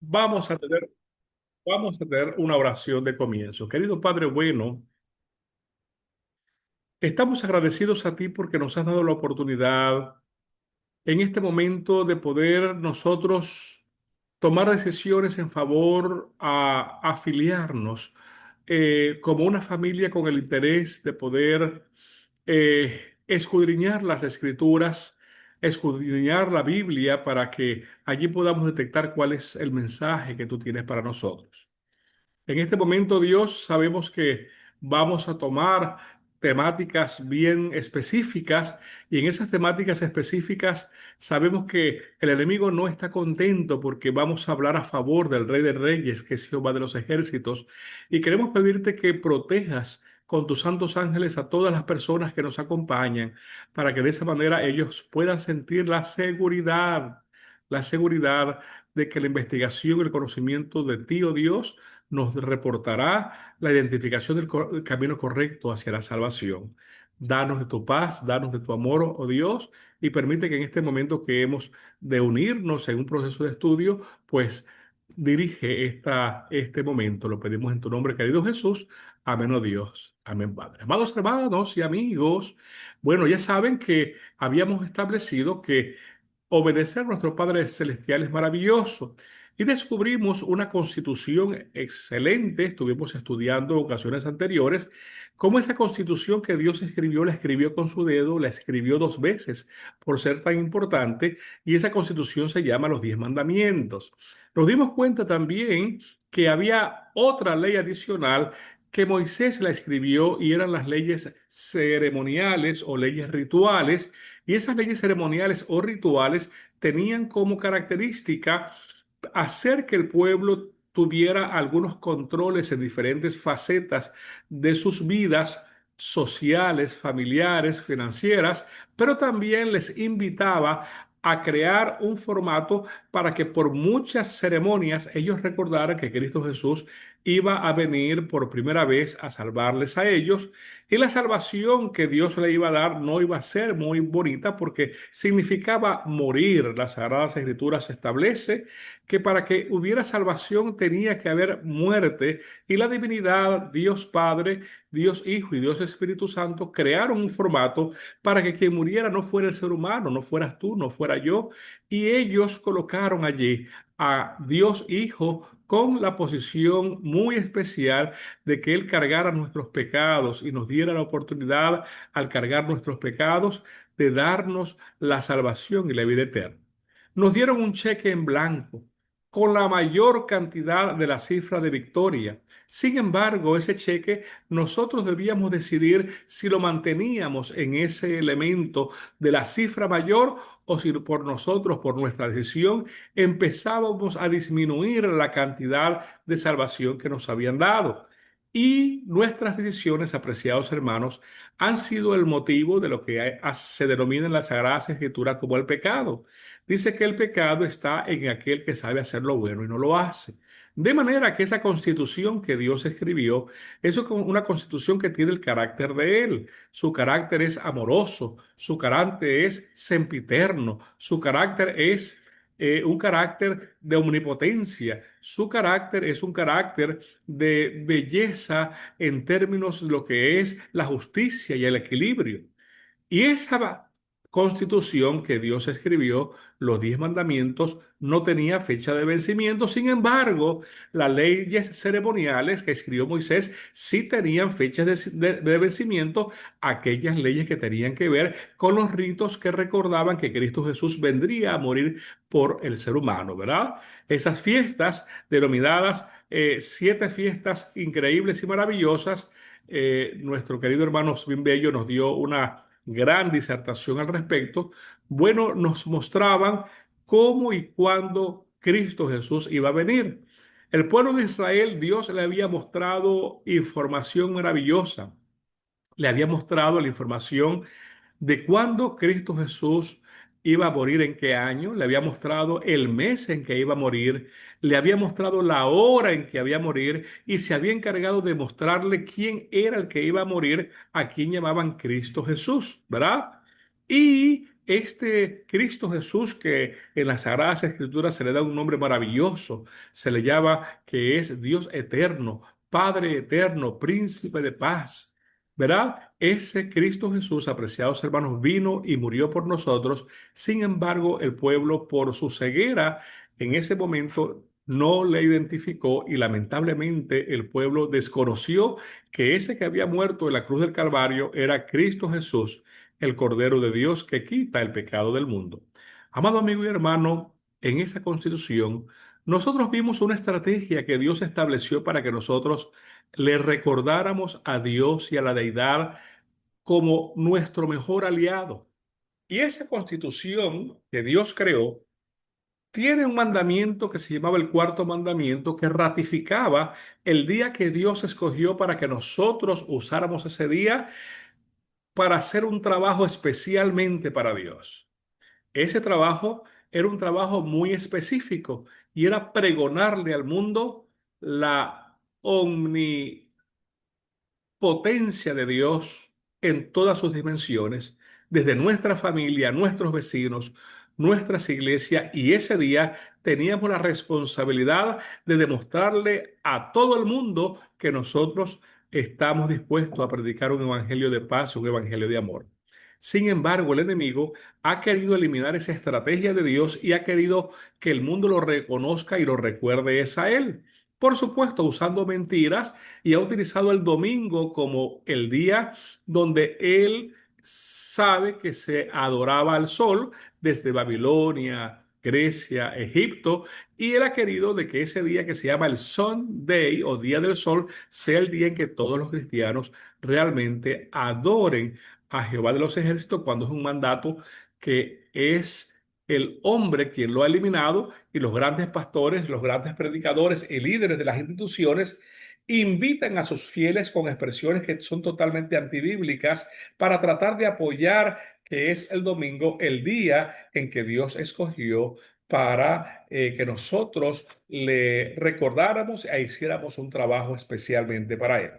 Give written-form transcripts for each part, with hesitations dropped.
Vamos a tener, vamos a tener una oración de comienzo. Querido Padre bueno, estamos agradecidos a ti porque nos has dado la oportunidad en este momento de poder nosotros tomar decisiones en favor a afiliarnos como una familia con el interés de poder escudriñar las escrituras, escudriñar la Biblia para que allí podamos detectar cuál es el mensaje que tú tienes para nosotros. En este momento, Dios, sabemos que vamos a tomar temáticas bien específicas y en esas temáticas específicas sabemos que el enemigo no está contento porque vamos a hablar a favor del Rey de Reyes, que es Jehová de los ejércitos, y queremos pedirte que protejas con tus santos ángeles a todas las personas que nos acompañan para que de esa manera ellos puedan sentir la seguridad de que la investigación y el conocimiento de ti, oh Dios, nos reportará la identificación del camino correcto hacia la salvación. Danos de tu paz, danos de tu amor, oh Dios, y permite que en este momento que hemos de unirnos en un proceso de estudio, pues dirige este momento. Lo pedimos en tu nombre, querido Jesús. Amén, oh Dios. Amén, Padre. Amados hermanos y amigos, bueno, ya saben que habíamos establecido que obedecer a nuestro Padre Celestial es maravilloso. Y descubrimos una constitución excelente. Estuvimos estudiando en ocasiones anteriores cómo esa constitución que Dios escribió, la escribió con su dedo, la escribió dos veces por ser tan importante. Y esa constitución se llama los 10 mandamientos. Nos dimos cuenta también que había otra ley adicional que Moisés la escribió y eran las leyes ceremoniales o leyes rituales, y esas leyes ceremoniales o rituales tenían como característica hacer que el pueblo tuviera algunos controles en diferentes facetas de sus vidas sociales, familiares, financieras, pero también les invitaba a crear un formato para que por muchas ceremonias ellos recordaran que Cristo Jesús iba a venir por primera vez a salvarles a ellos, y la salvación que Dios le iba a dar no iba a ser muy bonita porque significaba morir. Las Sagradas Escrituras establece que para que hubiera salvación tenía que haber muerte, y la divinidad, Dios Padre, Dios Hijo y Dios Espíritu Santo crearon un formato para que quien muriera no fuera el ser humano, no fueras tú, no fuera yo, y ellos colocaron allí a Dios Hijo con la posición muy especial de que Él cargara nuestros pecados y nos diera la oportunidad, al cargar nuestros pecados, de darnos la salvación y la vida eterna. Nos dieron un cheque en blanco con la mayor cantidad de la cifra de victoria. Sin embargo, ese cheque nosotros debíamos decidir si lo manteníamos en ese elemento de la cifra mayor o si por nosotros, por nuestra decisión, empezábamos a disminuir la cantidad de salvación que nos habían dado. Y nuestras decisiones, apreciados hermanos, han sido el motivo de lo que se denomina en las Sagradas Escrituras como el pecado. Dice que el pecado está en aquel que sabe hacer lo bueno y no lo hace. De manera que esa constitución que Dios escribió es una constitución que tiene el carácter de Él. Su carácter es amoroso, su carácter es sempiterno, su carácter es un carácter de omnipotencia, su carácter es un carácter de belleza en términos de lo que es la justicia y el equilibrio. Y esa constitución que Dios escribió, los 10 mandamientos, no tenía fecha de vencimiento. Sin embargo, las leyes ceremoniales que escribió Moisés sí tenían fechas de vencimiento, aquellas leyes que tenían que ver con los ritos que recordaban que Cristo Jesús vendría a morir por el ser humano, ¿verdad? Esas fiestas denominadas 7 fiestas increíbles y maravillosas. Nuestro querido hermano Swin Bello nos dio una gran disertación al respecto. Bueno, nos mostraban cómo y cuándo Cristo Jesús iba a venir. El pueblo de Israel, Dios le había mostrado información maravillosa. Le había mostrado la información de cuándo Cristo Jesús iba a morir, en qué año, le había mostrado el mes en que iba a morir, le había mostrado la hora en que había a morir, y se había encargado de mostrarle quién era el que iba a morir, a quien llamaban Cristo Jesús, ¿verdad? Y este Cristo Jesús, que en las Sagradas Escrituras se le da un nombre maravilloso, se le llama que es Dios eterno, Padre eterno, Príncipe de paz. ¿Verdad? Ese Cristo Jesús, apreciados hermanos, vino y murió por nosotros. Sin embargo, el pueblo, por su ceguera, en ese momento no le identificó y lamentablemente el pueblo desconoció que ese que había muerto en la cruz del Calvario era Cristo Jesús, el Cordero de Dios que quita el pecado del mundo. Amado amigo y hermano, en esa constitución, nosotros vimos una estrategia que Dios estableció para que nosotros le recordáramos a Dios y a la deidad como nuestro mejor aliado. Y esa constitución que Dios creó tiene un mandamiento que se llamaba el cuarto mandamiento, que ratificaba el día que Dios escogió para que nosotros usáramos ese día para hacer un trabajo especialmente para Dios. Ese trabajo era un trabajo muy específico y era pregonarle al mundo la potencia de Dios en todas sus dimensiones, desde nuestra familia, nuestros vecinos, nuestras iglesias, y ese día teníamos la responsabilidad de demostrarle a todo el mundo que nosotros estamos dispuestos a predicar un evangelio de paz, un evangelio de amor. Sin embargo, el enemigo ha querido eliminar esa estrategia de Dios y ha querido que el mundo lo reconozca y lo recuerde es a él. Por supuesto, usando mentiras, y ha utilizado el domingo como el día donde él sabe que se adoraba al sol desde Babilonia, Grecia, Egipto, y él ha querido de que ese día que se llama el Sunday o Día del Sol sea el día en que todos los cristianos realmente adoren a Jehová de los ejércitos, cuando es un mandato que es el hombre quien lo ha eliminado, y los grandes pastores, los grandes predicadores y líderes de las instituciones invitan a sus fieles con expresiones que son totalmente antibíblicas para tratar de apoyar que es el domingo, el día en que Dios escogió para que nosotros le recordáramos e hiciéramos un trabajo especialmente para Él.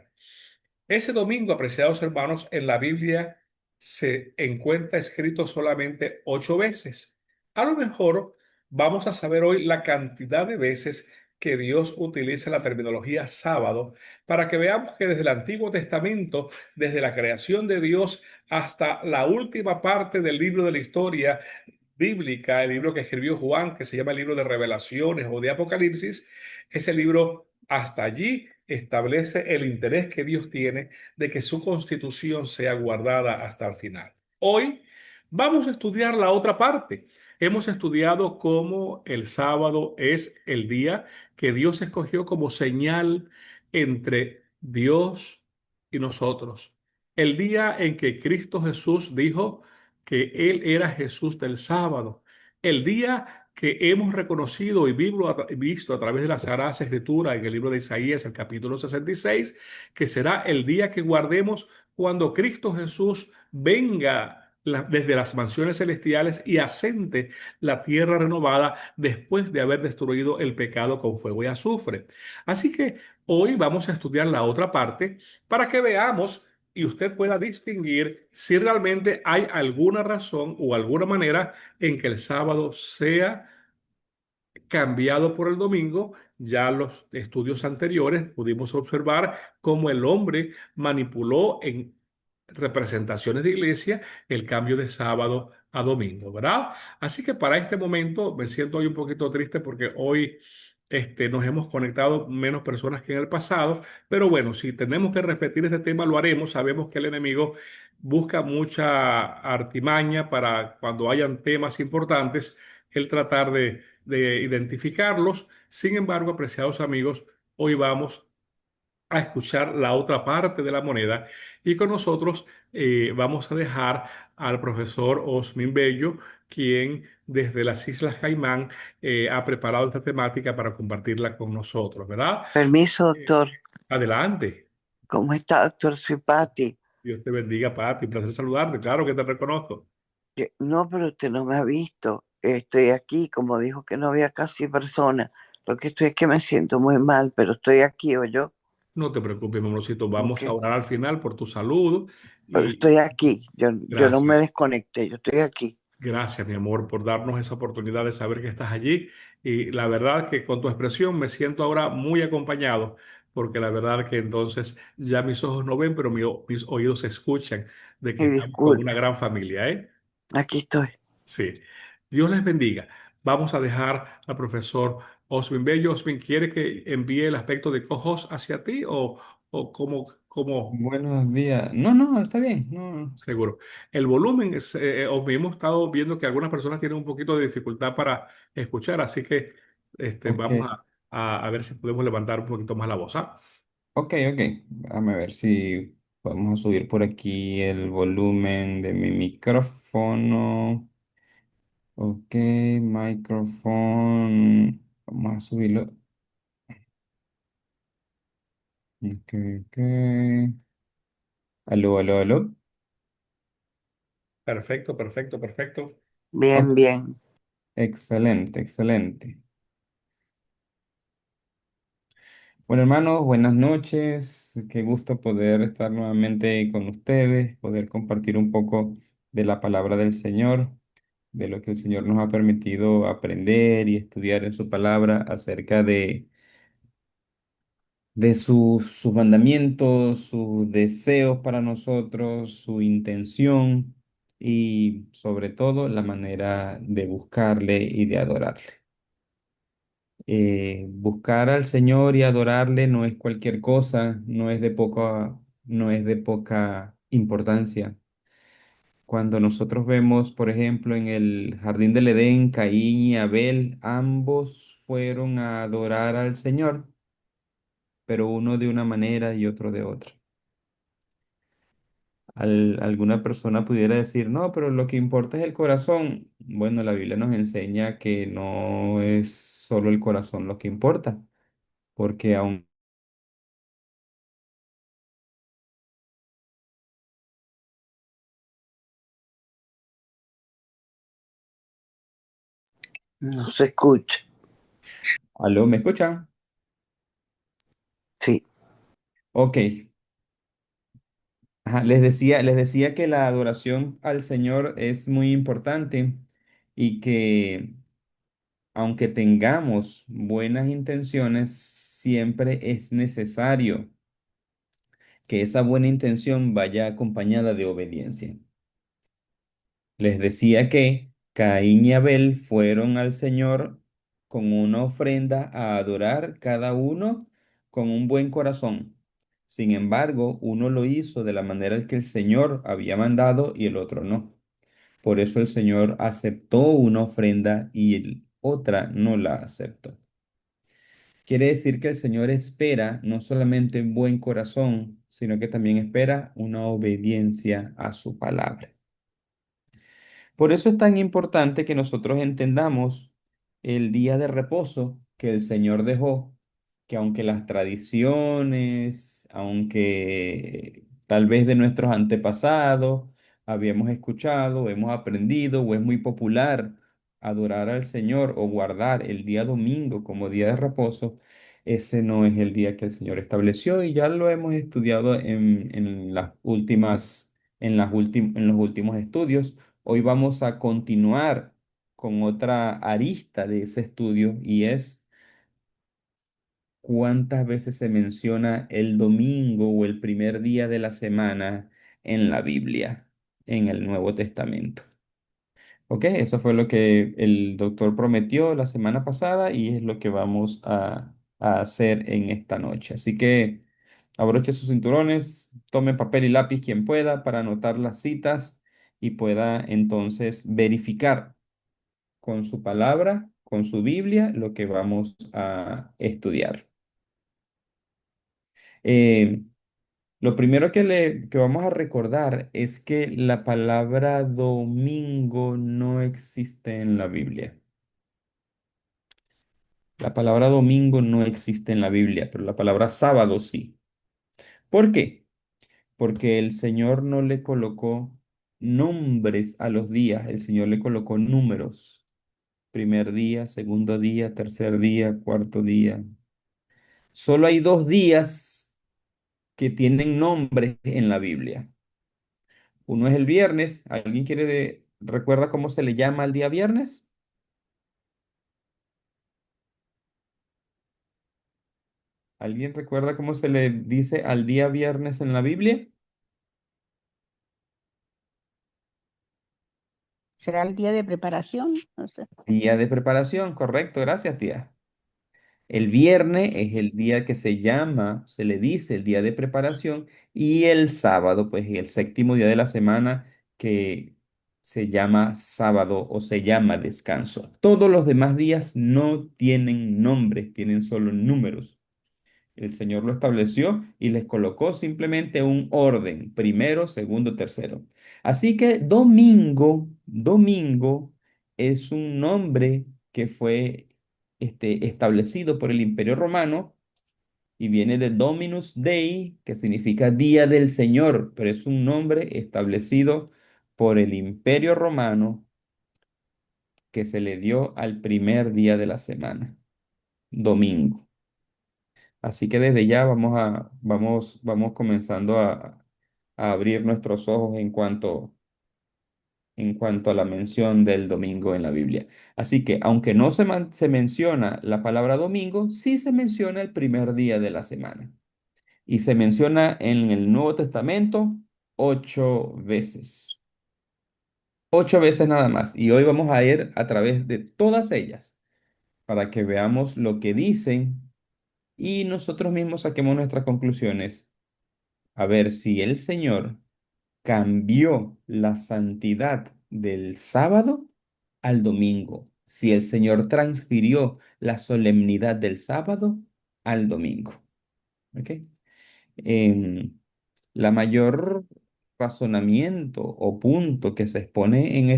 Ese domingo, apreciados hermanos, en la Biblia se encuentra escrito solamente 8 veces. A lo mejor vamos a saber hoy la cantidad de veces que Dios utiliza la terminología sábado para que veamos que desde el Antiguo Testamento, desde la creación de Dios hasta la última parte del libro de la historia bíblica, el libro que escribió Juan, que se llama el libro de Revelaciones o de Apocalipsis, ese libro hasta allí establece el interés que Dios tiene de que su constitución sea guardada hasta el final. Hoy vamos a estudiar la otra parte. Hemos estudiado cómo el sábado es el día que Dios escogió como señal entre Dios y nosotros. El día en que Cristo Jesús dijo que Él era Jesús del sábado. El día que hemos reconocido y visto a través de la Sagrada Escritura en el libro de Isaías, el capítulo 66, que será el día que guardemos cuando Cristo Jesús venga desde las mansiones celestiales y asente la tierra renovada después de haber destruido el pecado con fuego y azufre. Así que hoy vamos a estudiar la otra parte para que veamos y usted pueda distinguir si realmente hay alguna razón o alguna manera en que el sábado sea cambiado por el domingo. Ya los estudios anteriores pudimos observar cómo el hombre manipuló en representaciones de iglesia el cambio de sábado a domingo, ¿verdad? Así que para este momento me siento hoy un poquito triste porque hoy nos hemos conectado menos personas que en el pasado, pero bueno, si tenemos que repetir este tema, lo haremos. Sabemos que el enemigo busca mucha artimaña para cuando hayan temas importantes, el tratar de identificarlos. Sin embargo, apreciados amigos, hoy vamos a escuchar la otra parte de la moneda y con nosotros vamos a dejar al profesor Osmin Bello, quien desde las Islas Caimán ha preparado esta temática para compartirla con nosotros, ¿verdad? Permiso, Eh, doctor. Adelante. ¿Cómo está, doctor? Soy Patti. Dios te bendiga, Pati. Un placer saludarte. Claro que te reconozco. No, pero usted no me ha visto. Estoy aquí, como dijo que no había casi personas. Lo que estoy es que me siento muy mal, pero estoy aquí, o yo. No te preocupes, mi amorcito. Vamos a Ok, orar al final por tu salud pero y estoy aquí. Yo no me gracias. desconecté, yo estoy aquí. Gracias, mi amor, por darnos esa oportunidad de saber que estás allí. Y la verdad que con tu expresión me siento ahora muy acompañado, porque la verdad que entonces ya mis ojos no ven, pero mis oídos escuchan de que Y estamos con una disculpa, gran familia, ¿eh? aquí estoy. Sí. Dios les bendiga. Vamos a dejar al profesor Osmin Bello. Osmin, ¿quiere que envíe el aspecto de cojos hacia ti o cómo? Buenos días. No, no, está bien. No. Seguro. El volumen es, hemos estado viendo que algunas personas tienen un poquito de dificultad para escuchar, así que Ok, vamos a ver si podemos levantar un poquito más la voz, ¿ah? ok. Déjame ver si podemos subir por aquí el volumen de mi micrófono. Ok, micrófono. Vamos a subirlo. Ok, ok. Aló. Perfecto, perfecto, perfecto. Ok, Bien, bien. excelente. Bueno, hermanos, buenas noches. Qué gusto poder estar nuevamente con ustedes, poder compartir un poco de la palabra del Señor, de lo que el Señor nos ha permitido aprender y estudiar en su palabra acerca de sus mandamientos, sus deseos para nosotros, su intención y sobre todo la manera de buscarle y de adorarle. Buscar al Señor y adorarle no es cualquier cosa, no es de poca importancia. Cuando nosotros vemos, por ejemplo, en el jardín del Edén, Caín y Abel, ambos fueron a adorar al Señor, pero uno de una manera y otro de otra. Alguna persona pudiera decir, no, pero lo que importa es el corazón. Bueno, la Biblia nos enseña que no es solo el corazón lo que importa, porque aun No se escucha. ¿Aló, me escuchan? Sí. Ok. Ajá, les decía que la adoración al Señor es muy importante y que aunque tengamos buenas intenciones, siempre es necesario que esa buena intención vaya acompañada de obediencia. Les decía que Caín y Abel fueron al Señor con una ofrenda a adorar cada uno con un buen corazón. Sin embargo, uno lo hizo de la manera en que el Señor había mandado y el otro no. Por eso el Señor aceptó una ofrenda y el otra no la aceptó. Quiere decir que el Señor espera no solamente un buen corazón, sino que también espera una obediencia a su palabra. Por eso es tan importante que nosotros entendamos el día de reposo que el Señor dejó, que aunque las tradiciones, aunque tal vez de nuestros antepasados habíamos escuchado, hemos aprendido o es muy popular adorar al Señor o guardar el día domingo como día de reposo, ese no es el día que el Señor estableció y ya lo hemos estudiado en las últimas, en los últimos estudios. Hoy vamos a continuar con otra arista de ese estudio y es cuántas veces se menciona el domingo o el primer día de la semana en la Biblia, en el Nuevo Testamento. Ok, eso fue lo que el doctor prometió la semana pasada y es lo que vamos a hacer en esta noche. Así que abroche sus cinturones, tome papel y lápiz quien pueda para anotar las citas y pueda entonces verificar con su palabra, con su Biblia, lo que vamos a estudiar. Eh, lo primero que vamos a recordar es que la palabra domingo no existe en la Biblia. La palabra domingo no existe en la Biblia, pero la palabra sábado sí. ¿Por qué? Porque el Señor no le colocó nombres a los días, el Señor le colocó números. Primer día, segundo día, tercer día, cuarto día. Solo hay dos días que tienen nombres en la Biblia. Uno es el viernes. ¿Alguien quiere ¿Recuerda cómo se le llama al día viernes? ¿Alguien recuerda cómo se le dice al día viernes en la Biblia? ¿Será el día de preparación? No sé. Día de preparación, correcto, gracias, tía. El viernes es el día que se llama, se le dice el día de preparación, y el sábado, pues el séptimo día de la semana, que se llama sábado o se llama descanso. Todos los demás días no tienen nombres, tienen solo números. El Señor lo estableció y les colocó simplemente un orden, primero, segundo, tercero. Así que domingo es un nombre que fue establecido por el Imperio Romano y viene de Dominus Dei, que significa Día del Señor, pero es un nombre establecido por el Imperio Romano que se le dio al primer día de la semana, domingo. Así que desde ya vamos comenzando a abrir nuestros ojos en cuanto a la mención del domingo en la Biblia. Así que aunque no se menciona la palabra domingo, sí se menciona el primer día de la semana. Y se menciona en el Nuevo Testamento 8 veces. 8 veces nada más. Y hoy vamos a ir a través de todas ellas para que veamos lo que dicen y nosotros mismos saquemos nuestras conclusiones a ver si el Señor cambió la santidad del sábado al domingo, si el Señor transfirió la solemnidad del sábado al domingo. ¿Ok? Em, la mayor razonamiento o punto que se expone en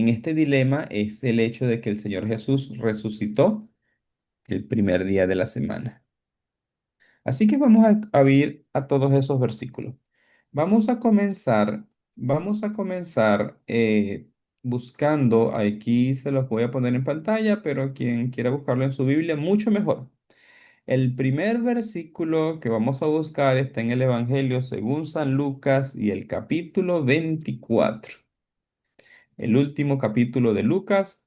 este dilema es el hecho de que el Señor Jesús resucitó el primer día de la semana. Así que vamos a ir a todos esos versículos. Vamos a comenzar, vamos a comenzar buscando, aquí se los voy a poner en pantalla, pero quien quiera buscarlo en su Biblia, mucho mejor. El primer versículo que vamos a buscar está en el Evangelio según San Lucas y el capítulo 24. El último capítulo de Lucas,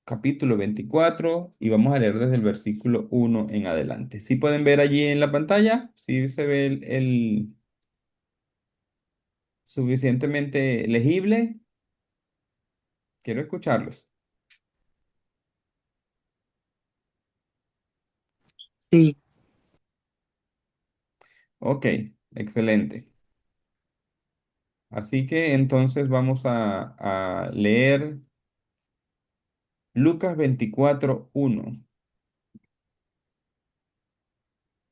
capítulo 24, y vamos a leer desde el versículo 1 en adelante. ¿Sí pueden ver allí en la pantalla? ¿Sí se ve el suficientemente legible? Quiero escucharlos. Sí, Ok, excelente. Así que entonces vamos a leer Lucas 24:1.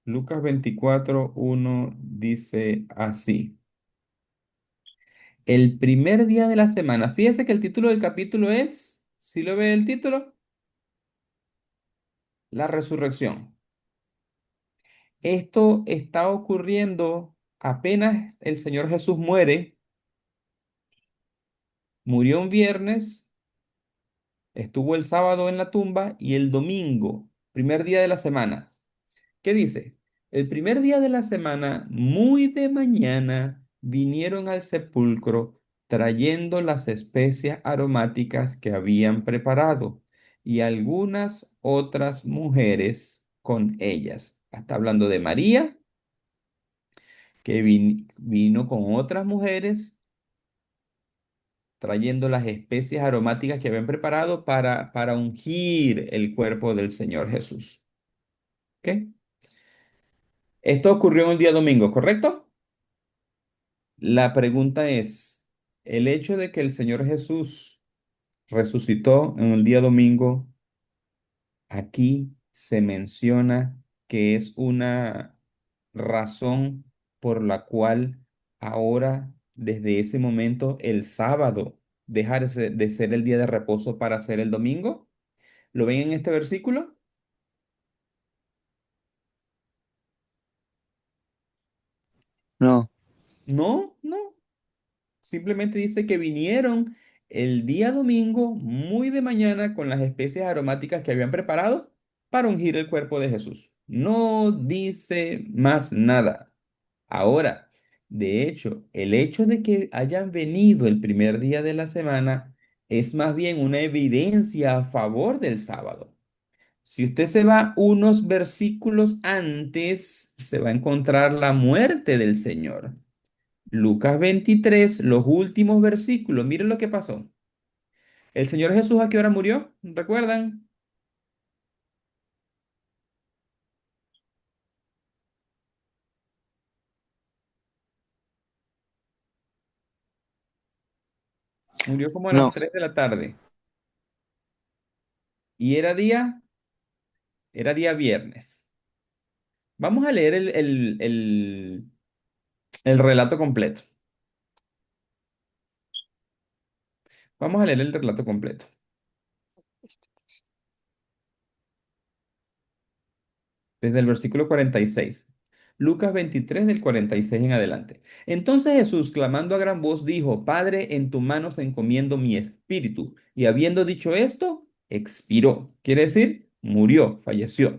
Lucas 24:1 dice así. El primer día de la semana. Fíjese que el título del capítulo es, ¿sí lo ve el título? La resurrección. Esto está ocurriendo apenas el Señor Jesús muere. Murió un viernes, estuvo el sábado en la tumba y el domingo, primer día de la semana. ¿Qué dice? El primer día de la semana, muy de mañana, vinieron al sepulcro trayendo las especias aromáticas que habían preparado y algunas otras mujeres con ellas. Está hablando de María, que vino con otras mujeres trayendo las especias aromáticas que habían preparado para ungir el cuerpo del Señor Jesús. ¿Ok? Esto ocurrió en el día domingo, ¿correcto? La pregunta es, el hecho de que el Señor Jesús resucitó en el día domingo, aquí se menciona que es una razón por la cual ahora, desde ese momento, el sábado deja de ser el día de reposo para ser el domingo. ¿Lo ven en este versículo? no. No, no. Simplemente dice que vinieron el día domingo muy de mañana con las especias aromáticas que habían preparado para ungir el cuerpo de Jesús. No dice más nada. Ahora, De hecho, el hecho de que hayan venido el primer día de la semana es más bien una evidencia a favor del sábado. Si usted se va unos versículos antes, se va a encontrar la muerte del Señor. Lucas 23, los últimos versículos. Miren lo que pasó. ¿El Señor Jesús a qué hora murió? ¿Recuerdan? Murió como a las No, 3 de la tarde. ¿Y era día viernes? Vamos a leer el relato completo. Vamos a leer el relato completo. Desde el versículo 46. Lucas 23 del 46 en adelante. Entonces Jesús, clamando a gran voz, dijo, Padre, en tus manos encomiendo mi espíritu. Y habiendo dicho esto, expiró. Quiere decir, murió, falleció.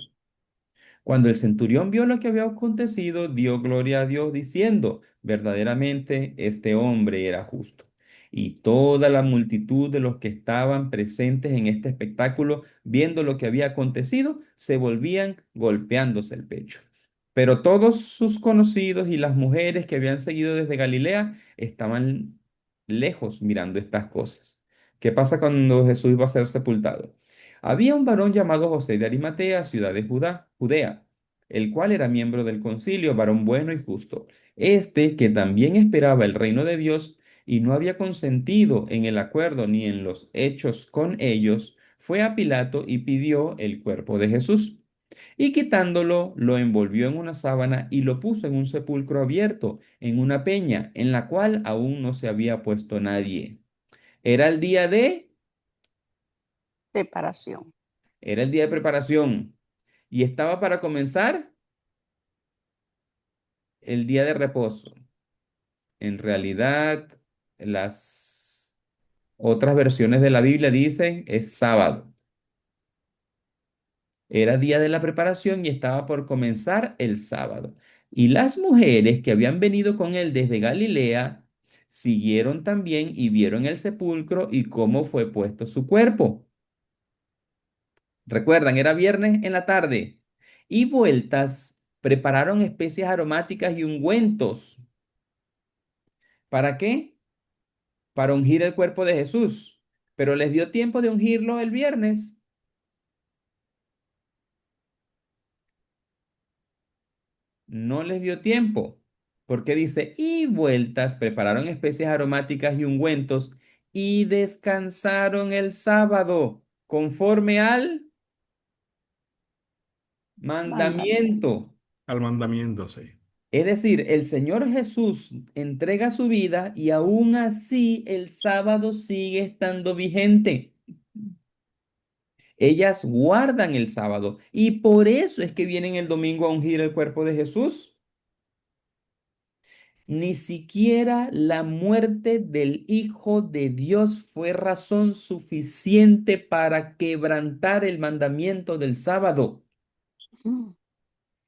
Cuando el centurión vio lo que había acontecido, dio gloria a Dios diciendo, verdaderamente este hombre era justo. Y toda la multitud de los que estaban presentes en este espectáculo, viendo lo que había acontecido, se volvían golpeándose el pecho. Pero todos sus conocidos y las mujeres que habían seguido desde Galilea estaban lejos mirando estas cosas. ¿Qué pasa cuando Jesús iba a ser sepultado? Había un varón llamado José de Arimatea, ciudad de Judea, el cual era miembro del concilio, varón bueno y justo. Este, que también esperaba el reino de Dios y no había consentido en el acuerdo ni en los hechos con ellos, fue a Pilato y pidió el cuerpo de Jesús. Y quitándolo, lo envolvió en una sábana y lo puso en un sepulcro abierto, en una peña, en la cual aún no se había puesto nadie. Era el día de, Preparación. era el día de preparación y estaba para comenzar el día de reposo. En realidad, las otras versiones de la Biblia dicen es sábado. Era día de la preparación y estaba por comenzar el sábado. Y las mujeres que habían venido con él desde Galilea siguieron también y vieron el sepulcro y cómo fue puesto su cuerpo. Recuerdan, era viernes en la tarde. Y vueltas, prepararon especias aromáticas y ungüentos. ¿Para qué? Para ungir el cuerpo de Jesús. Pero les dio tiempo de ungirlo el viernes. No les dio tiempo, porque dice, y vueltas, prepararon especias aromáticas y ungüentos y descansaron el sábado conforme al Mandamiento. mandamiento. Al mandamiento, sí. Es decir, el Señor Jesús entrega su vida y aún así el sábado sigue estando vigente. Ellas guardan el sábado y por eso es que vienen el domingo a ungir el cuerpo de Jesús. Ni siquiera la muerte del Hijo de Dios fue razón suficiente para quebrantar el mandamiento del sábado. Mm.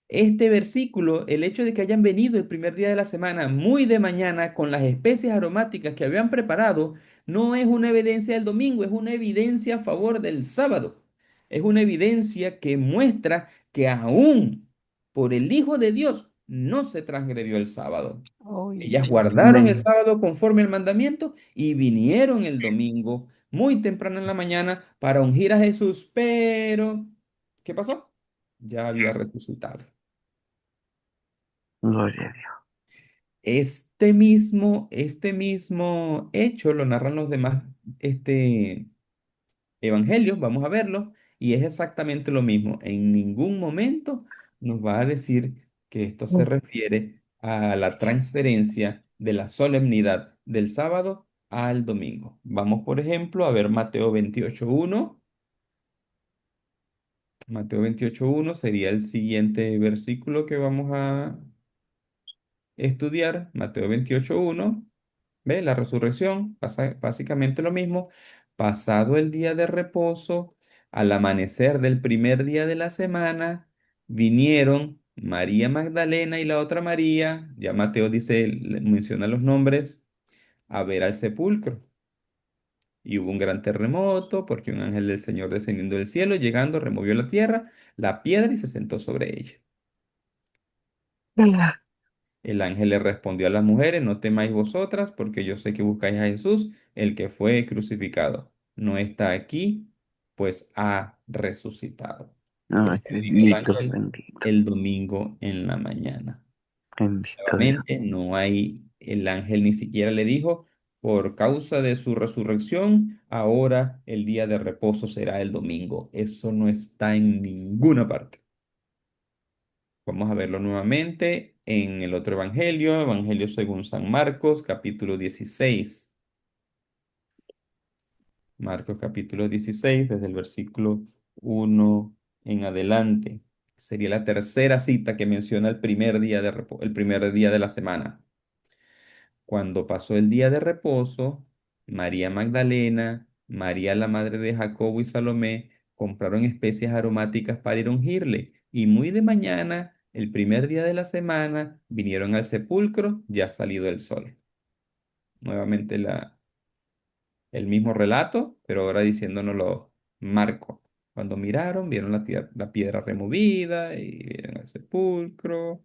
Este versículo, el hecho de que hayan venido el primer día de la semana muy de mañana con las especies aromáticas que habían preparado, no es una evidencia del domingo, es una evidencia a favor del sábado. Es una evidencia que muestra que aún por el Hijo de Dios no se transgredió el sábado. Oh, Ellas yes. guardaron el sábado conforme al mandamiento y vinieron el domingo muy temprano en la mañana para ungir a Jesús, pero ¿qué pasó? Ya había resucitado. gloria a Dios. Este mismo hecho lo narran los demás evangelios, vamos a verlo, y es exactamente lo mismo. En ningún momento nos va a decir que esto se refiere a la transferencia de la solemnidad del sábado al domingo. Vamos, por ejemplo, a ver Mateo 28:1. Mateo 28:1 sería el siguiente versículo que vamos a estudiar. Mateo 28:1. ¿Ve? La resurrección, pasa básicamente lo mismo. Pasado el día de reposo, al amanecer del primer día de la semana, vinieron María Magdalena y la otra María, ya Mateo dice, menciona los nombres, a ver al sepulcro. Y hubo un gran terremoto porque un ángel del Señor descendiendo del cielo, llegando, removió la tierra, la piedra y se sentó sobre ella. El ángel le respondió a las mujeres, no temáis vosotras, porque yo sé que buscáis a Jesús, el que fue crucificado. No está aquí, pues ha resucitado. Y Ay, esto le dijo el bendito, ángel bendito, el domingo en la mañana. bendito Dios. Nuevamente, no hay, el ángel ni siquiera le dijo, por causa de su resurrección, ahora el día de reposo será el domingo. Eso no está en ninguna parte. Vamos a verlo nuevamente en el otro evangelio, Evangelio según San Marcos, capítulo 16. Marcos capítulo 16, desde el versículo 1 en adelante. Sería la tercera cita que menciona el primer día el primer día de la semana. Cuando pasó el día de reposo, María Magdalena, María la madre de Jacobo y Salomé compraron especias aromáticas para ir a ungirle, y muy de mañana, el primer día de la semana, vinieron al sepulcro ya salido el sol. Nuevamente el mismo relato, pero ahora diciéndonoslo Marco. Cuando miraron, vieron la piedra removida y vieron el sepulcro.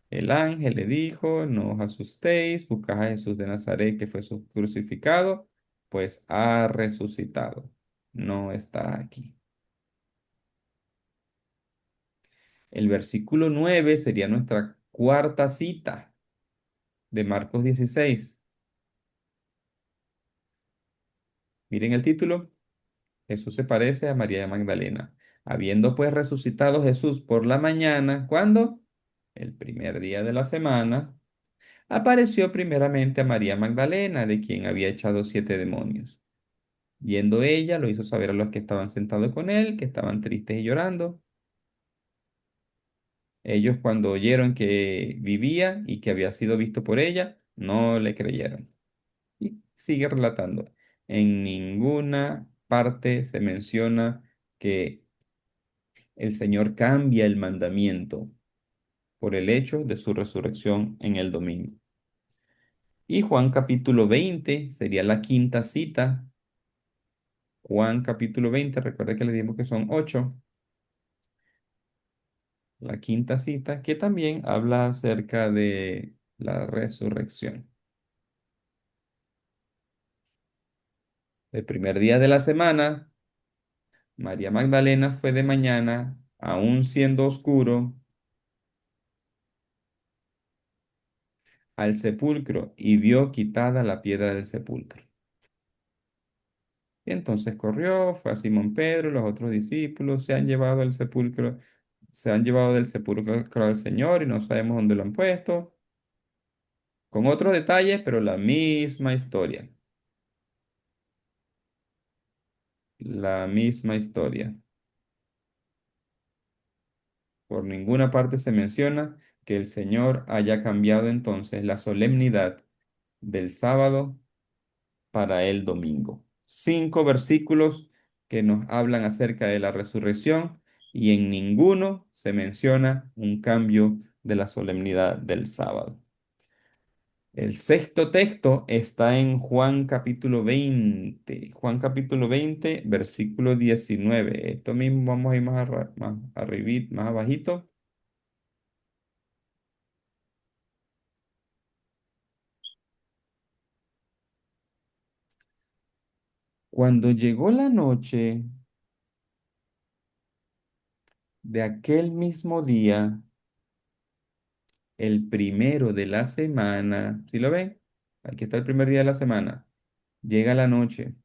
El ángel le dijo, no os asustéis, buscad a Jesús de Nazaret que fue crucificado, pues ha resucitado. No está aquí. El versículo 9 sería nuestra cuarta cita de Marcos 16. Miren el título. Jesús se parece a María Magdalena. Habiendo pues resucitado Jesús por la mañana, ¿cuándo? El primer día de la semana, apareció primeramente a María Magdalena, de quien había echado 7 demonios. Yendo ella, lo hizo saber a los que estaban sentados con él, que estaban tristes y llorando. Ellos, cuando oyeron que vivía y que había sido visto por ella, no le creyeron. Y sigue relatando. En ninguna parte se menciona que el Señor cambia el mandamiento por el hecho de su resurrección en el domingo. Y Juan capítulo 20 sería la quinta cita. Juan capítulo 20, recuerda que le dimos que son 8. La quinta cita, que también habla acerca de la resurrección. El primer día de la semana, María Magdalena fue de mañana, aún siendo oscuro, al sepulcro y vio quitada la piedra del sepulcro. Y entonces corrió, fue a Simón Pedro, los otros discípulos, se han llevado al sepulcro, se han llevado del sepulcro al Señor y no sabemos dónde lo han puesto. Con otros detalles, pero la misma historia. La misma historia. Por ninguna parte se menciona que el Señor haya cambiado entonces la solemnidad del sábado para el domingo. 5 versículos que nos hablan acerca de la resurrección y en ninguno se menciona un cambio de la solemnidad del sábado. El sexto texto está en Juan capítulo 20. Juan capítulo 20, versículo 19. Esto mismo vamos a ir más arribita, más abajito. Cuando llegó la noche de aquel mismo día, el primero de la semana, ¿sí lo ven? Aquí está el primer día de la semana. Llega la noche.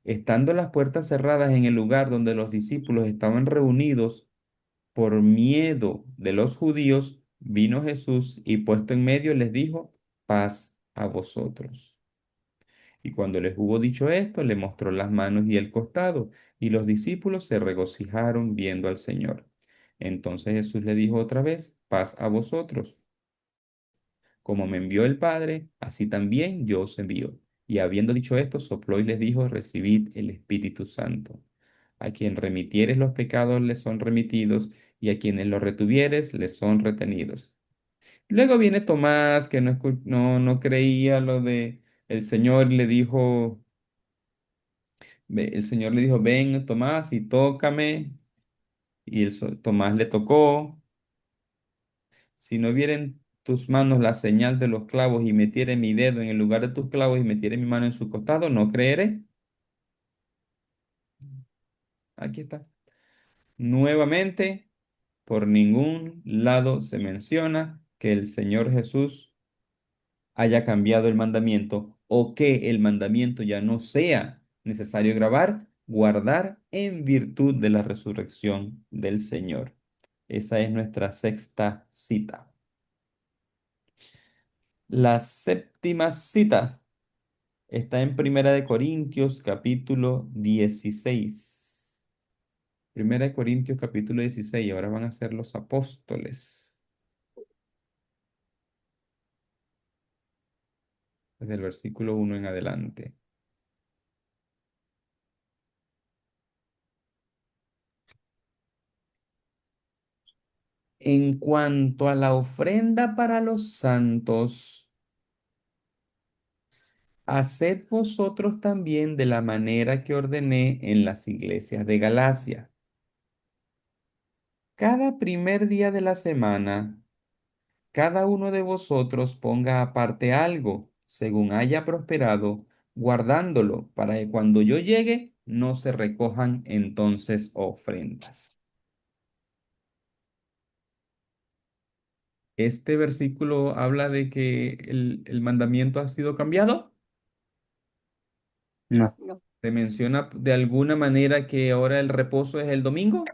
Estando las puertas cerradas en el lugar donde los discípulos estaban reunidos, por miedo de los judíos, vino Jesús y puesto en medio les dijo, paz a vosotros. Y cuando les hubo dicho esto, le mostró las manos y el costado, y los discípulos se regocijaron viendo al Señor. Entonces Jesús le dijo otra vez, paz a vosotros. Como me envió el Padre, así también yo os envío. Y habiendo dicho esto, sopló y les dijo, recibid el Espíritu Santo. A quien remitieres los pecados les son remitidos, y a quienes los retuvieres les son retenidos. Luego viene Tomás, que no creía lo de el Señor, le dijo, el Señor le dijo, ven, Tomás, y tócame. Y Tomás le tocó. Si no vieren tus manos la señal de los clavos y metiere mi dedo en el lugar de tus clavos y metiere mi mano en su costado, no creeré. Aquí está. Nuevamente, por ningún lado se menciona que el Señor Jesús haya cambiado el mandamiento o que el mandamiento ya no sea necesario guardar en virtud de la resurrección del Señor. Esa es nuestra sexta cita. La séptima cita está en Primera de Corintios capítulo 16. Primera de Corintios capítulo 16. Ahora van a ser los apóstoles. Desde el versículo 1 en adelante. En cuanto a la ofrenda para los santos, haced vosotros también de la manera que ordené en las iglesias de Galacia. Cada primer día de la semana, cada uno de vosotros ponga aparte algo, según haya prosperado, guardándolo, para que cuando yo llegue no se recojan entonces ofrendas. Este versículo habla de que el mandamiento ha sido cambiado. No, ¿Se menciona de alguna manera que ahora el reposo es el domingo?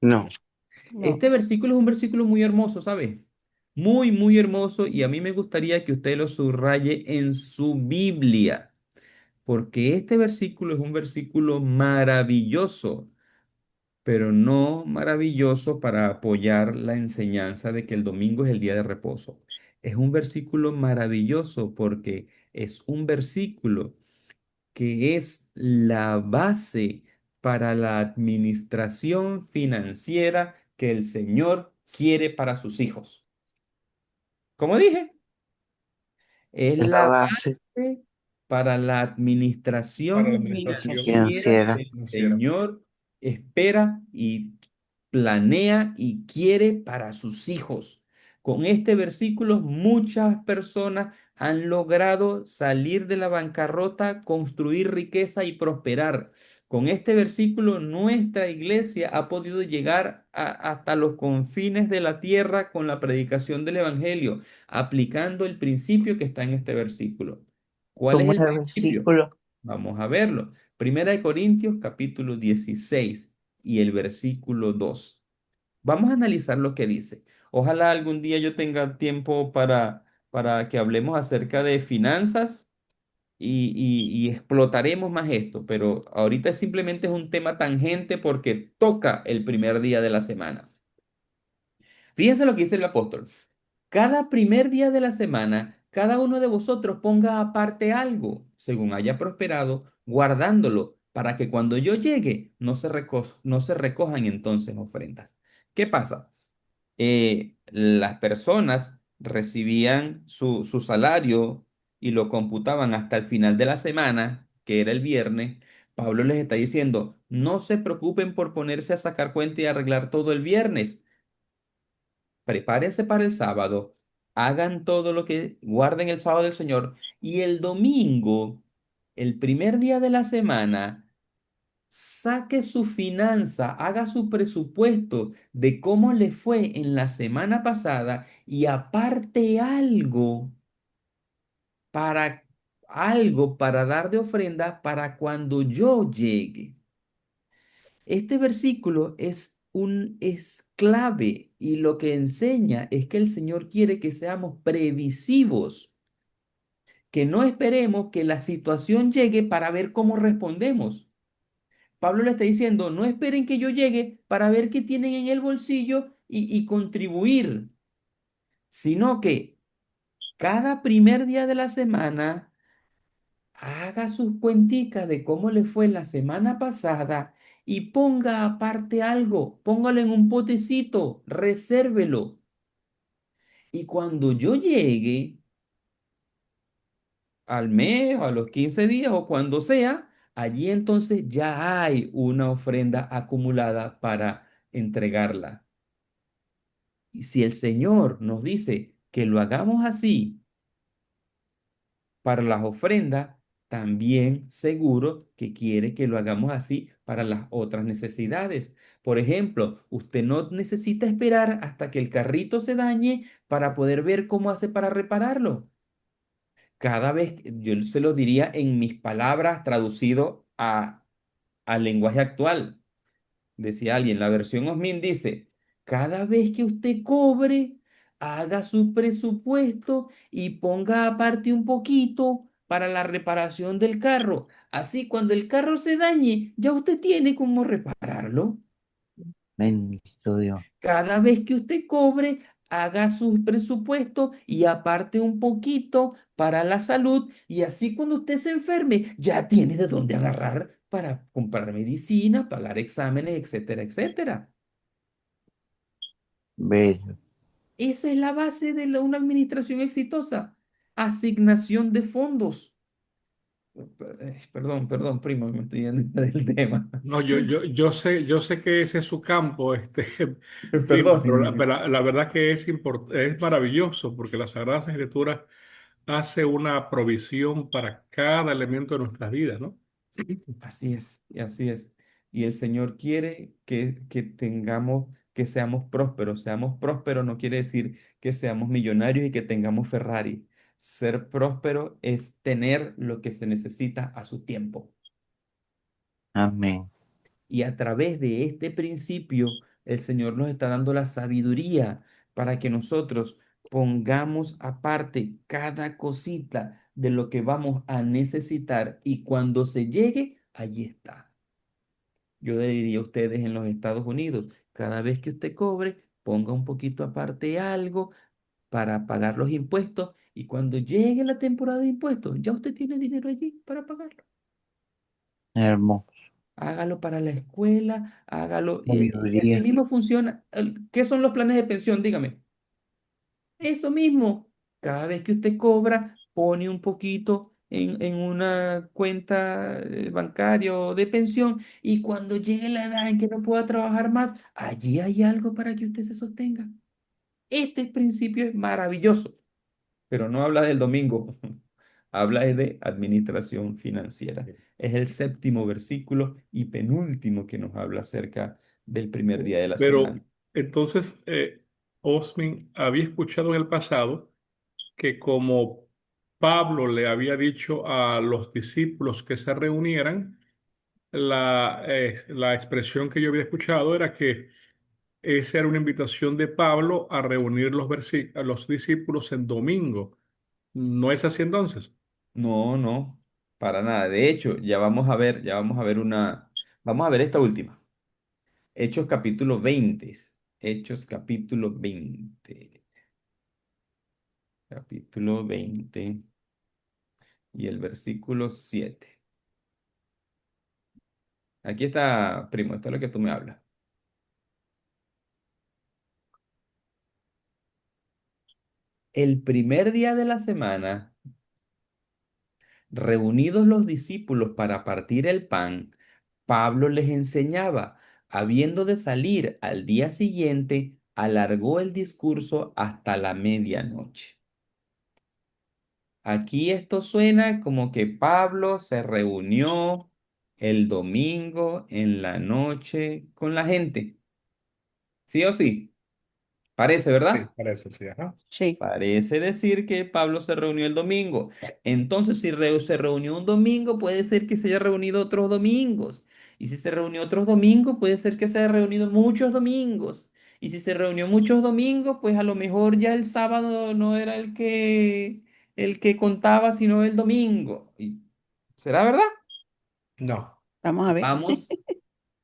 no. Este versículo es un versículo muy hermoso, ¿sabe? Muy, muy hermoso, y a mí me gustaría que usted lo subraye en su Biblia, porque este versículo es un versículo maravilloso, pero no maravilloso para apoyar la enseñanza de que el domingo es el día de reposo. Es un versículo maravilloso porque es un versículo que es la base para la administración financiera que el Señor quiere para sus hijos. Como dije, es Es la la base base para la para la administración administración financiera financiera. que el financiera. Señor espera y planea y quiere para sus hijos. Con este versículo, muchas personas han logrado salir de la bancarrota, construir riqueza y prosperar. Con este versículo, nuestra iglesia ha podido llegar hasta los confines de la tierra con la predicación del Evangelio, aplicando el principio que está en este versículo. ¿Cuál es ¿Cómo el es el principio? versículo? Vamos a verlo. Primera de Corintios, capítulo 16 y el versículo 2. Vamos a analizar lo que dice. Ojalá algún día yo tenga tiempo para que hablemos acerca de finanzas y explotaremos más esto, pero ahorita simplemente es un tema tangente porque toca el primer día de la semana. Fíjense lo que dice el apóstol. Cada primer día de la semana, cada uno de vosotros ponga aparte algo, según haya prosperado, guardándolo, para que cuando yo llegue no se recojan entonces ofrendas. ¿Qué pasa? Las personas recibían su salario y lo computaban hasta el final de la semana, que era el viernes. Pablo les está diciendo, no se preocupen por ponerse a sacar cuenta y arreglar todo el viernes. Prepárense para el sábado, hagan todo lo que guarden el sábado del Señor y el domingo, el primer día de la semana, saque su finanza, haga su presupuesto de cómo le fue en la semana pasada y aparte para algo para dar de ofrenda para cuando yo llegue. Este versículo es clave y lo que enseña es que el Señor quiere que seamos previsivos, que no esperemos que la situación llegue para ver cómo respondemos. Pablo le está diciendo, no esperen que yo llegue para ver qué tienen en el bolsillo y contribuir, sino que cada primer día de la semana haga sus cuenticas de cómo le fue la semana pasada y ponga aparte algo, póngalo en un potecito, resérvelo. Y cuando yo llegue al mes o a los 15 días o cuando sea, allí entonces ya hay una ofrenda acumulada para entregarla. Y si el Señor nos dice que lo hagamos así para las ofrendas, también seguro que quiere que lo hagamos así para las otras necesidades. Por ejemplo, usted no necesita esperar hasta que el carrito se dañe para poder ver cómo hace para repararlo. Cada vez, yo se lo diría en mis palabras traducido al lenguaje actual. Decía alguien, la versión Osmin dice, cada vez que usted cobre, haga su presupuesto y ponga aparte un poquito para la reparación del carro. Así cuando el carro se dañe, ya usted tiene cómo repararlo. Bendito Dios. Cada vez que usted cobre, haga su presupuesto y aparte un poquito para la salud y así cuando usted se enferme, ya tiene de dónde agarrar para comprar medicina, pagar exámenes, etcétera, etcétera. Bello. Esa es la base de una administración exitosa. Asignación de fondos. Perdón, perdón, primo, me estoy yendo del tema. No, yo sé que ese es su campo, primo, pero Perdón. la verdad que es maravilloso porque las Sagradas Escrituras hace una provisión para cada elemento de nuestras vidas, ¿no? Así es, y así es. Y el Señor quiere que tengamos, que seamos prósperos. Seamos prósperos no quiere decir que seamos millonarios y que tengamos Ferrari. Ser próspero es tener lo que se necesita a su tiempo. Amén. Y a través de este principio, el Señor nos está dando la sabiduría para que nosotros pongamos aparte cada cosita de lo que vamos a necesitar y cuando se llegue, allí está. Yo le diría a ustedes en los Estados Unidos, cada vez que usted cobre, ponga un poquito aparte algo para pagar los impuestos y cuando llegue la temporada de impuestos, ya usted tiene dinero allí para pagarlo. Hermoso. Hágalo para la escuela, hágalo. Y así Sabiduría. mismo funciona. ¿Qué son los planes de pensión? Dígame. Eso mismo. Cada vez que usted cobra, pone un poquito en una cuenta bancaria o de pensión y cuando llegue la edad en que no pueda trabajar más, allí hay algo para que usted se sostenga. Este principio es maravilloso, pero no habla del domingo, habla de administración financiera. Es el séptimo versículo y penúltimo que nos habla acerca del primer día de la Pero semana. entonces, Osmin había escuchado en el pasado que como Pablo le había dicho a los discípulos que se reunieran, la expresión que yo había escuchado era que esa era una invitación de Pablo a reunir a los discípulos en domingo. ¿No es así entonces? No, no, para nada. De hecho, vamos a ver esta última. Hechos capítulo 20. Hechos capítulo 20. Capítulo 20 y el versículo 7. Aquí está, primo, esto es lo que tú me hablas. El primer día de la semana, reunidos los discípulos para partir el pan, Pablo les enseñaba. Habiendo de salir al día siguiente, alargó el discurso hasta la medianoche. Aquí esto suena como que Pablo se reunió el domingo en la noche con la gente. ¿Sí o sí? Parece, Sí, ¿verdad? parece, sí, ajá. Sí. Parece decir que Pablo se reunió el domingo. Entonces, si se reunió un domingo, puede ser que se haya reunido otros domingos. Y si se reunió otros domingos, puede ser que se haya reunido muchos domingos. Y si se reunió muchos domingos, pues a lo mejor ya el sábado no era el que contaba, sino el domingo. ¿Será verdad? No, Vamos a ver.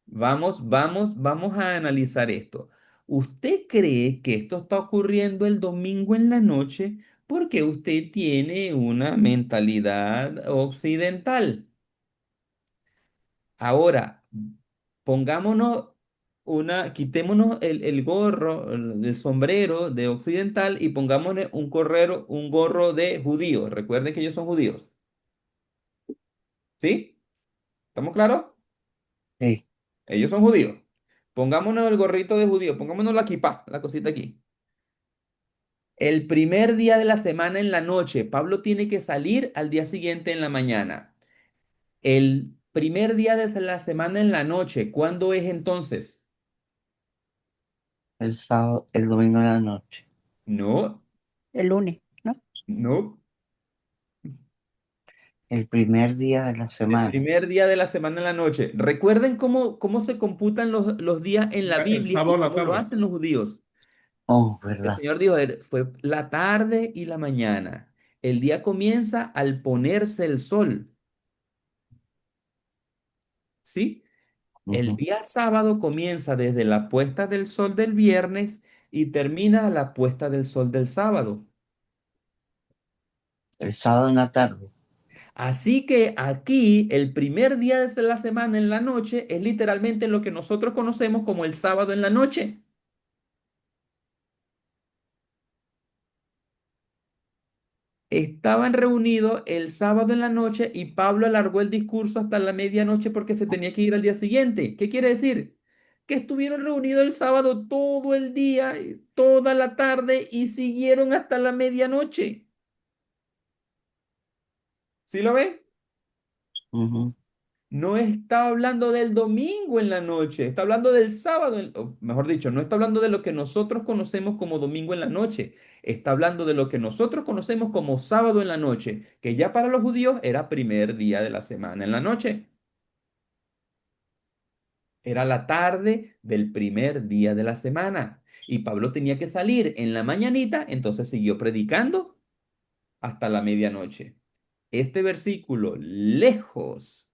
Vamos vamos a analizar esto. ¿Usted cree que esto está ocurriendo el domingo en la noche? porque usted tiene una mentalidad occidental. Ahora, pongámonos quitémonos el gorro, el sombrero de occidental y pongámonos un gorro de judío. Recuerden que ellos son judíos. ¿Sí? ¿Estamos claros? Sí, Ellos son judíos. Pongámonos el gorrito de judío, pongámonos la kippah, la cosita aquí. El primer día de la semana en la noche, Pablo tiene que salir al día siguiente en la mañana. El primer día de la semana en la noche, ¿cuándo es entonces? el sábado, el domingo en la noche. No, el lunes, ¿no? no. El primer día de la El semana. primer día de la semana en la noche. Recuerden cómo se computan los días en la El Biblia sábado y en la cómo lo tarde. hacen los judíos. Oh, El ¿verdad? Señor dijo, fue la tarde y la mañana. El día comienza al ponerse el sol, ¿sí? El Ujú. día sábado comienza desde la puesta del sol del viernes y termina a la puesta del sol del sábado. El sábado en la tarde. Así que aquí el primer día de la semana en la noche es literalmente lo que nosotros conocemos como el sábado en la noche. Estaban reunidos el sábado en la noche y Pablo alargó el discurso hasta la medianoche porque se tenía que ir al día siguiente. ¿Qué quiere decir? Que estuvieron reunidos el sábado todo el día, toda la tarde y siguieron hasta la medianoche. ¿Sí lo ven? Ujú. No está hablando del domingo en la noche, está hablando del sábado, o mejor dicho, no está hablando de lo que nosotros conocemos como domingo en la noche, está hablando de lo que nosotros conocemos como sábado en la noche, que ya para los judíos era primer día de la semana en la noche, era la tarde del primer día de la semana. Y Pablo tenía que salir en la mañanita, entonces siguió predicando hasta la medianoche. Este versículo, lejos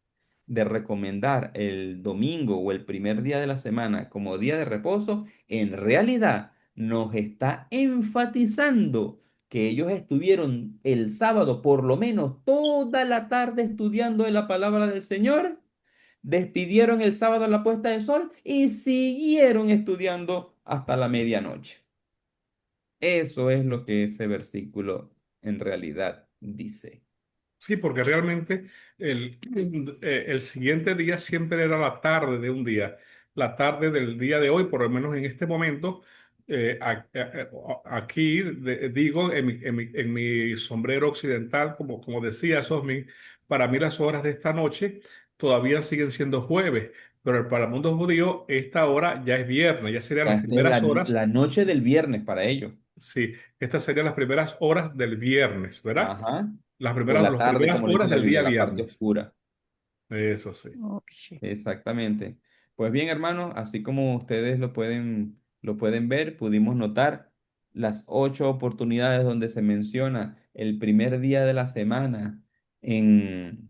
de recomendar el domingo o el primer día de la semana como día de reposo, en realidad nos está enfatizando que ellos estuvieron el sábado por lo menos toda la tarde estudiando en la palabra del Señor, despidieron el sábado a la puesta de sol y siguieron estudiando hasta la medianoche. Eso es lo que ese versículo en realidad dice. Sí, porque realmente el siguiente día siempre era la tarde de un día, la tarde del día de hoy, por lo menos en este momento, aquí digo en mi sombrero occidental, como decía Sosmin, para mí las horas de esta noche todavía siguen siendo jueves, pero para el mundo judío esta hora ya es viernes, ya serían Sea, las esta es primeras horas, la noche del viernes para ellos. sí, estas serían las primeras horas del viernes, ¿verdad? Ajá. O Las la tarde, primeras como le dice horas la del Biblia, día la parte viernes. oscura. Eso sí. Oh, sí. Exactamente. Pues bien, hermanos, así como ustedes lo pueden ver, pudimos notar las 8 oportunidades donde se menciona el primer día de la semana en,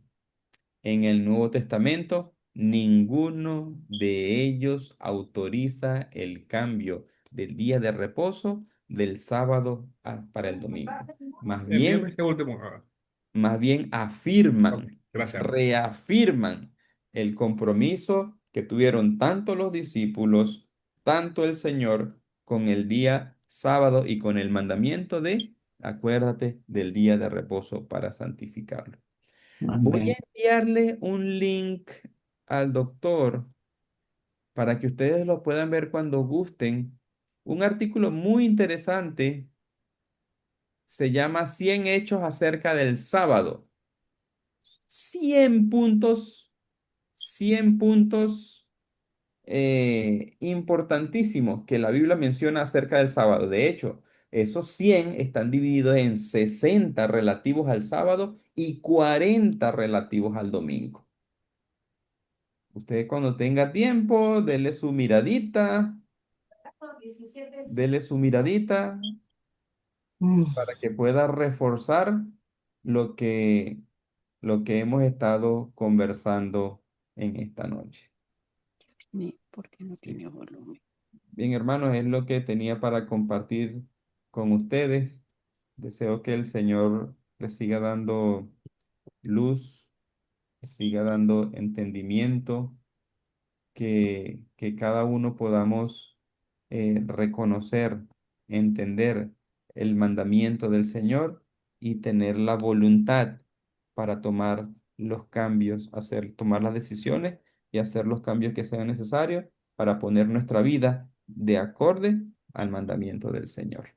en el Nuevo Testamento. Ninguno de ellos autoriza el cambio del día de reposo del sábado para el domingo. Más El viernes bien es último. más bien Ok, afirman, gracias, hermano. reafirman el compromiso que tuvieron tanto los discípulos, tanto el Señor con el día sábado y con el mandamiento de, acuérdate del día de reposo para santificarlo. Voy a Amén. enviarle un link al doctor para que ustedes lo puedan ver cuando gusten. Un artículo muy interesante se llama 100 hechos acerca del sábado. 100 puntos, 100 puntos importantísimos que la Biblia menciona acerca del sábado. De hecho, esos 100 están divididos en 60 relativos al sábado y 40 relativos al domingo. Usted cuando tenga tiempo, dele su miradita para que pueda reforzar lo lo que hemos estado conversando en esta noche. ¿Por qué no Sí. tiene volumen? Bien, hermanos, es lo que tenía para compartir con ustedes. Deseo que el Señor le siga dando luz, le siga dando entendimiento, que cada uno podamos reconocer, entender el mandamiento del Señor y tener la voluntad para tomar los cambios, tomar las decisiones y hacer los cambios que sean necesarios para poner nuestra vida de acorde al mandamiento del Señor.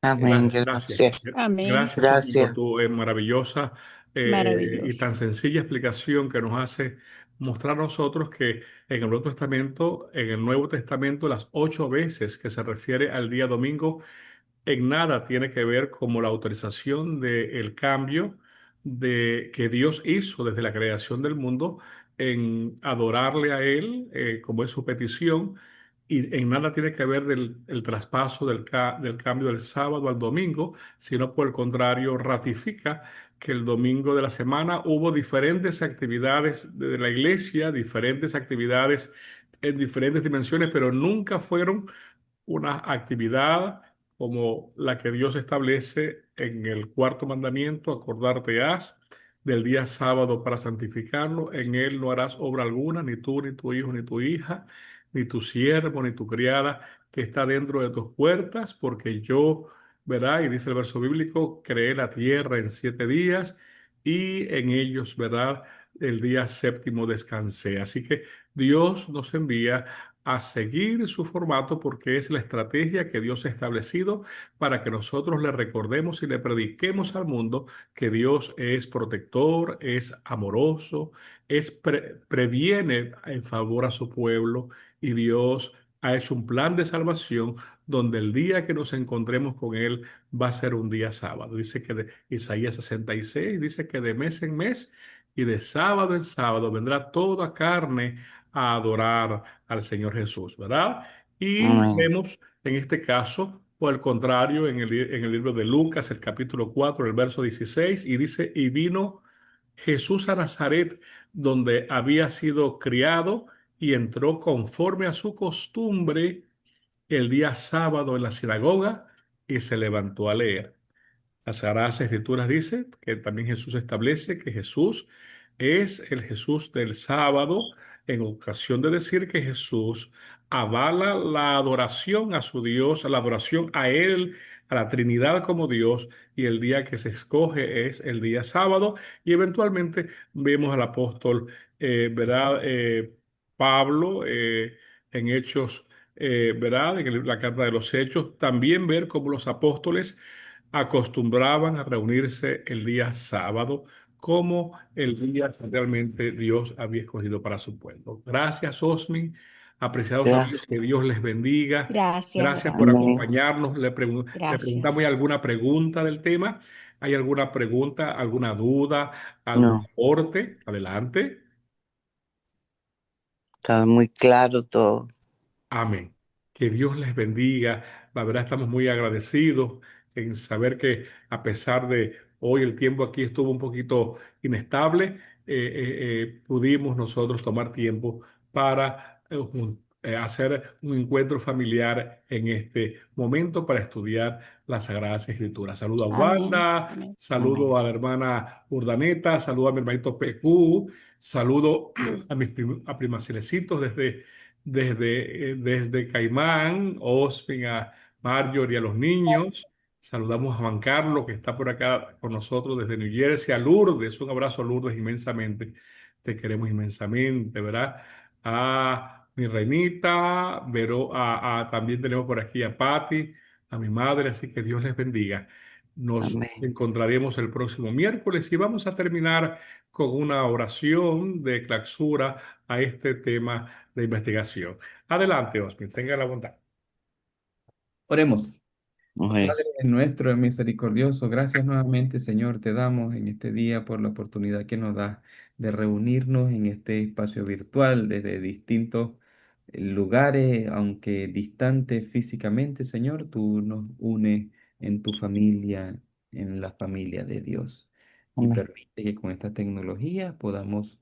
Amén. Gracias. Gracias. Amén. Gracias, Osmi, por Gracias. tu maravillosa y Maravilloso. tan sencilla explicación que nos hace mostrar a nosotros que en el Nuevo Testamento, las 8 veces que se refiere al día domingo, en nada tiene que ver como la autorización del cambio que Dios hizo desde la creación del mundo en adorarle a Él, como es su petición, y en nada tiene que ver el traspaso del cambio del sábado al domingo, sino por el contrario, ratifica que el domingo de la semana hubo diferentes actividades de la iglesia, diferentes actividades en diferentes dimensiones, pero nunca fueron una actividad como la que Dios establece en el cuarto mandamiento: acordarte has del día sábado para santificarlo. En él no harás obra alguna, ni tú, ni tu hijo, ni tu hija, ni tu siervo, ni tu criada que está dentro de tus puertas, porque yo, ¿verdad? Y dice el verso bíblico, creé la tierra en 7 días y en ellos, ¿verdad? El día séptimo descansé. Así que Dios nos envía a seguir su formato porque es la estrategia que Dios ha establecido para que nosotros le recordemos y le prediquemos al mundo que Dios es protector, es amoroso, previene en favor a su pueblo, y Dios ha hecho un plan de salvación donde el día que nos encontremos con Él va a ser un día sábado. Dice que de Isaías 66 dice que de mes en mes y de sábado en sábado vendrá toda carne a adorar al Señor Jesús, ¿verdad? Y Amén. vemos en este caso, por el contrario, en el libro de Lucas, el capítulo 4, el verso 16, y dice, y vino Jesús a Nazaret, donde había sido criado, y entró conforme a su costumbre el día sábado en la sinagoga, y se levantó a leer. Las Sagradas Escrituras dice que también Jesús establece que Jesús es el Jesús del sábado, en ocasión de decir que Jesús avala la adoración a su Dios, la adoración a Él, a la Trinidad como Dios, y el día que se escoge es el día sábado, y eventualmente vemos al apóstol, ¿verdad? Pablo, en Hechos, ¿verdad? La carta de los Hechos, también ver cómo los apóstoles acostumbraban a reunirse el día sábado como el día que realmente Dios había escogido para su pueblo. Gracias, Osmin. Apreciados amigos, Gracias. que Dios les bendiga. Gracias, Gracias por gracias, Amén. acompañarnos. Le preguntamos, ¿hay gracias. alguna pregunta del tema? ¿Hay alguna pregunta, alguna duda, algún No, aporte? Adelante. está muy claro todo. Amén. Que Dios les bendiga. La verdad estamos muy agradecidos en saber que a pesar de hoy el tiempo aquí estuvo un poquito inestable, pudimos nosotros tomar tiempo para hacer un encuentro familiar en este momento para estudiar las Sagradas Escrituras. Saludo a Amén. Wanda, Amén. saludo Amén. a la hermana Urdaneta, saludo a mi hermanito PQ, saludo a mis a primacerecitos desde Caimán, Ospin, a Marjorie, a los niños. Saludamos a Juan Carlos, que está por acá con nosotros desde New Jersey, a Lourdes. Un abrazo a Lourdes inmensamente. Te queremos inmensamente, ¿verdad? A mi reinita, también tenemos por aquí a Patti, a mi madre, así que Dios les bendiga. Nos Amén. encontraremos el próximo miércoles y vamos a terminar con una oración de clausura a este tema de investigación. Adelante, Osmin, tenga la bondad. Oremos. Amén. Padre nuestro misericordioso, gracias nuevamente, Señor, te damos en este día por la oportunidad que nos das de reunirnos en este espacio virtual desde distintos lugares, aunque distantes físicamente, Señor, tú nos unes en tu familia, en la familia de Dios. Y Amén. permite que con esta tecnología podamos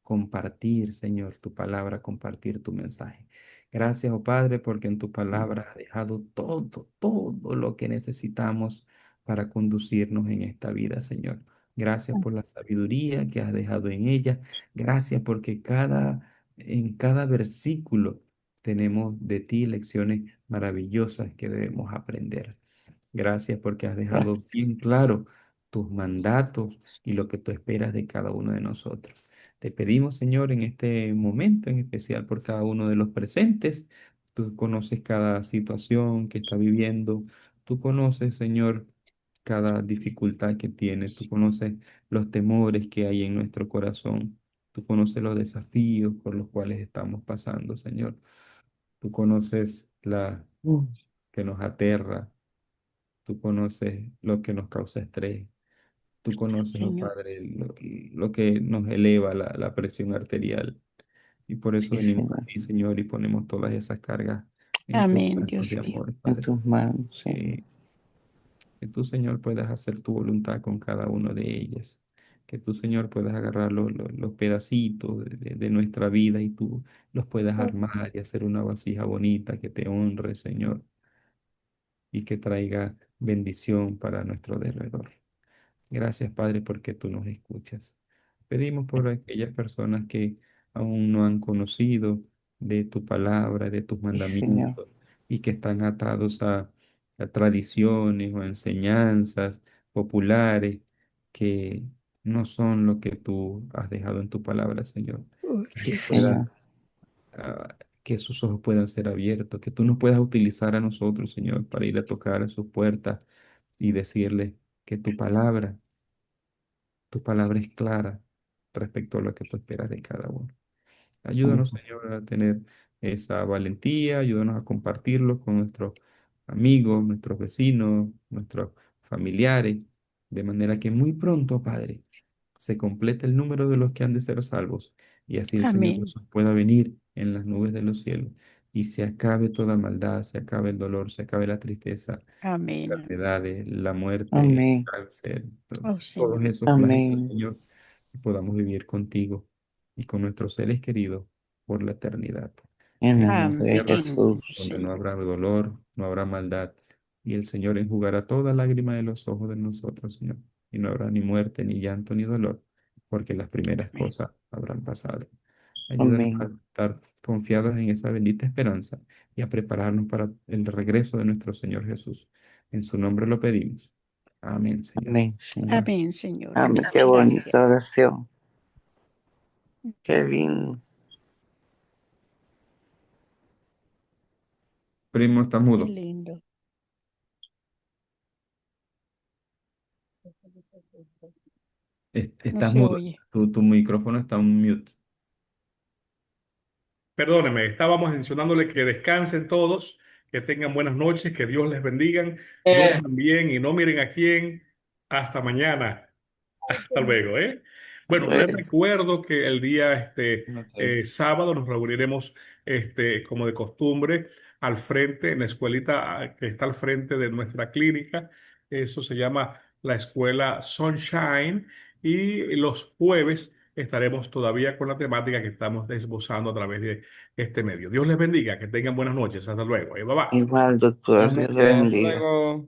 compartir, Señor, tu palabra, compartir tu mensaje. Gracias, oh Padre, porque en tu palabra has dejado todo lo que necesitamos para conducirnos en esta vida, Señor. Gracias por la sabiduría que has dejado en ella. Gracias porque en cada versículo tenemos de ti lecciones maravillosas que debemos aprender. Gracias porque has dejado Gracias. bien claro tus mandatos y lo que tú esperas de cada uno de nosotros. Te pedimos, Señor, en este momento en especial por cada uno de los presentes. Tú conoces cada situación que está viviendo. Tú conoces, Señor, cada dificultad que tiene. Tú conoces los temores que hay en nuestro corazón. Tú conoces los desafíos por los cuales estamos pasando, Señor. Tú conoces la Mm, que nos aterra. Tú conoces lo que nos causa estrés. Tú conoces, oh Señor. Padre, lo que nos eleva la presión arterial. Y por eso Sí, venimos a Señor. ti, Señor, y ponemos todas esas cargas en tus Amén, brazos Dios de mío. amor, En Padre. tus manos, Señor. Que, que tú, Señor, puedas hacer tu voluntad con cada una de ellas. Que tú, Señor, puedas agarrar los pedacitos de nuestra vida y tú los puedas armar y hacer una vasija bonita que te honre, Señor, y que traiga bendición para nuestro derredor. Gracias, Padre, porque tú nos escuchas. Pedimos por aquellas personas que aún no han conocido de tu palabra, de tus Sí, Señor. mandamientos y que están atados a tradiciones o a enseñanzas populares que no son lo que tú has dejado en tu palabra, Señor. Oh, Que Sí, tú sí, Señor. puedas, Señor. que sus ojos puedan ser abiertos, que tú nos puedas utilizar a nosotros, Señor, para ir a tocar a sus puertas y decirles que tu palabra es clara respecto a lo que tú esperas de cada uno. Ayúdanos, Ujú. Señor, a tener esa valentía, ayúdanos a compartirlo con nuestros amigos, nuestros vecinos, nuestros familiares, de manera que muy pronto, Padre, se complete el número de los que han de ser salvos y así el Señor Amén. Jesús pueda venir en las nubes de los cielos y se acabe toda maldad, se acabe el dolor, se acabe la tristeza, Amén. Amén. enfermedades, la muerte, el Amén. cáncer, Oh, todos Señor. esos flagelos, Amén. Señor, y podamos vivir contigo y con nuestros seres queridos por la eternidad, En en el una nombre de tierra Amén, Jesús. donde no Señor. habrá dolor, no habrá maldad, y el Señor enjugará toda lágrima de los ojos de nosotros, Señor, y no habrá ni muerte, ni llanto, ni dolor, porque las primeras Amén. cosas habrán pasado. Ayúdanos a Amén. estar confiados en esa bendita esperanza y a prepararnos para el regreso de nuestro Señor Jesús. En su nombre lo pedimos. Amén, Señor. Amén, Señor. Amén, Señor. Amén. Qué Muchas gracias. bonita oración. Qué lindo. Primo, está Qué mudo. lindo. No Estás se mudo. oye. Tu micrófono está en mute. Perdóneme, estábamos mencionándole que descansen todos, que tengan buenas noches, que Dios les bendiga, duerman bien y no miren a quién. Hasta mañana. Hasta luego, ¿eh? Bueno, les Luego. recuerdo que el día Noches. sábado nos reuniremos como de costumbre al frente, en la escuelita que está al frente de nuestra clínica. Eso se llama la escuela Sunshine. Y los jueves estaremos todavía con la temática que estamos esbozando a través de este medio. Dios les bendiga, que tengan buenas noches. Hasta luego. Bye bye. Igual, doctor. Buenas Dios noches. le Hasta bendiga. luego.